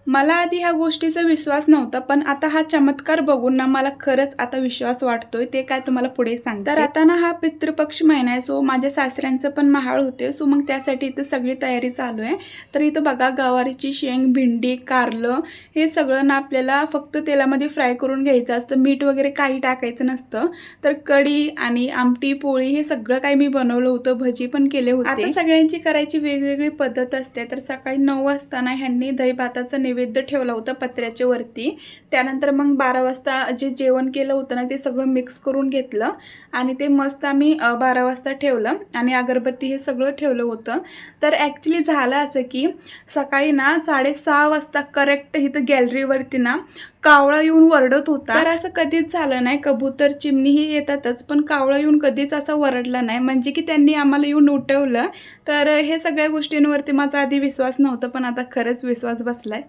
मला आधी ह्या गोष्टीचा विश्वास नव्हता, पण आता हा चमत्कार बघून ना मला खरंच आता विश्वास वाटतोय. ते काय तुम्हाला पुढे सांगते. तर आता ना हा पितृपक्ष महिना आहे, सो माझ्या सासऱ्यांचं पण महाळ होते. सो मग त्यासाठी इथं सगळी तयारी चालू आहे. तर इथं बघा गवारीची शेंग, भेंडी, कारलं हे सगळं ना आपल्याला फक्त तेलामध्ये फ्राय करून घ्यायचं असतं. मीठ वगैरे काही टाकायचं नसतं. तर कढी आणि आमटी, पोळी हे सगळं काही मी बनवलं होतं. भजी पण केले होते. आता सगळ्यांची करायची वेगवेगळी पद्धत असते. तर सकाळी 9 वाजता ना ह्यांनी दही भाताचा नैवेद्य ठेवला होता पत्र्याच्या वरती. त्यानंतर मग 12 वाजता जे जेवण केलं होतं ना ते सगळं मिक्स करून घेतलं आणि ते मस्त आम्ही 12 वाजता ठेवलं आणि अगरबत्ती हे सगळं ठेवलं होतं. तर ॲक्च्युली झालं असं की सकाळी ना 6:30 वाजता करेक्ट इथं गॅलरीवरती ना कावळा येऊन वरडत होता. तर असं कधीच झालं नाही. कबूतर, चिमणीही येतातच, पण कावळा येऊन कधीच असा वरडला नाही. म्हणजे की त्यांनी आम्हाला येऊन उठवलं. तर हे सगळ्या गोष्टींवरती माझा आधी विश्वास नव्हता, पण आता खरंच विश्वास बसलाय.